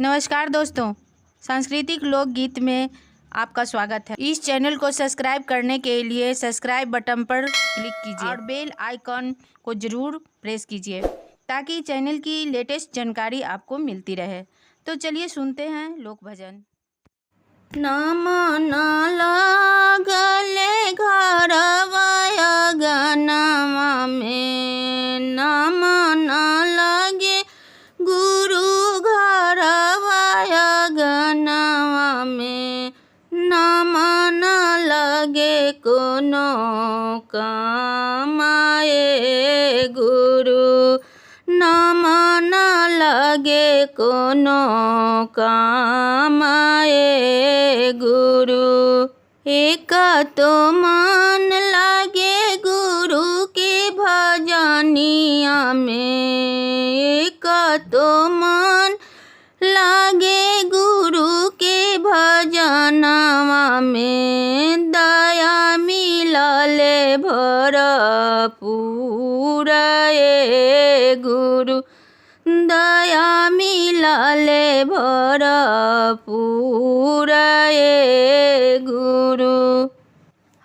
नमस्कार दोस्तों, सांस्कृतिक लोकगीत में आपका स्वागत है। इस चैनल को सब्सक्राइब करने के लिए सब्सक्राइब बटन पर क्लिक कीजिए और बेल आइकॉन को ज़रूर प्रेस कीजिए ताकि चैनल की लेटेस्ट जानकारी आपको मिलती रहे। तो चलिए सुनते हैं लोक भजन। नाम ना लागले घरवा गनमा में, नाम ना लागे गुरु घरवा गनमा में, नाम ना लागे कोनो कामाए गुरु, नाम ना लागे कोनो कामाए गुरु। एक तो मन लागे गुरु के भजनिया में, एक तो मन लागे गुरु के भजनवा में, दया मिलले भरपूर ए गुरु, दया मिलले भरपूर ए गुरु।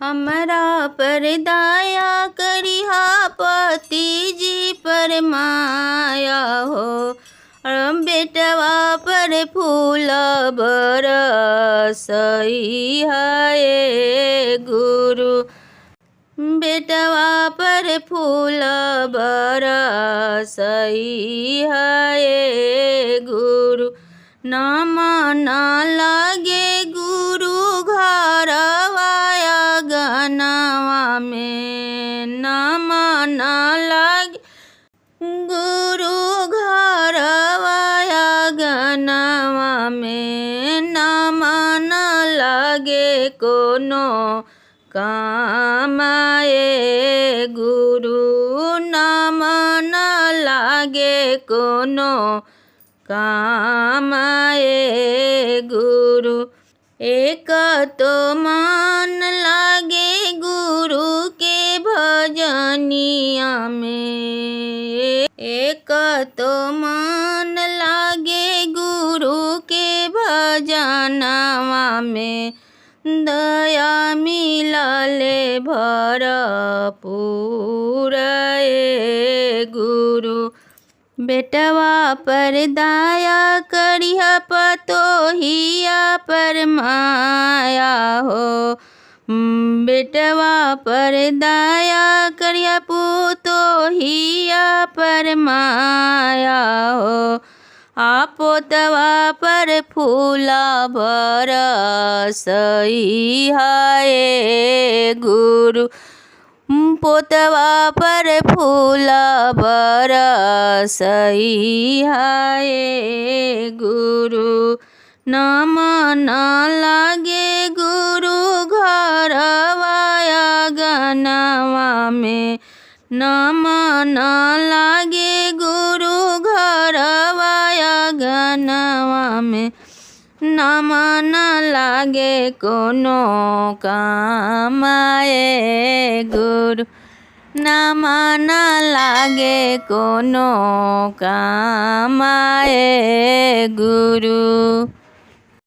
हमरा पर दया करिहा पति जी पर माया हो, बेटवा पर फूल बरसई है गुरु, बेटवा पर फूल बरसई है गुरु। नाम ना लागे गुरु घरवा गनवा में, नाम ना लागे गुरु घरवा गनवा में, नाम ना लागे कोनो कामाए गुरु, नाम ना लागे कोनो कामाए गुरु। एक तो मन लागे गुरु के भजनिया में, एक तो मन लागे गुरु के भजनवा में, दया मिलले भरपूर ए गुरु। बेटवा पर दया करिहा पतोहिया पर माया हो, बेटवा पर दया करिहा पुतोहिया पर माया हो, पोतवा पर फूला बरसई है गुरु, पोतवा पर फूल बरसई है गुरु। नाम ना लागे गुरु घरवा गनवा में, नाम ना लागे गुरु घरवा गनवा में, नाम ना लागे कोनो कामाए गुरु, नाम ना लागे कोनो कामाए गुरु।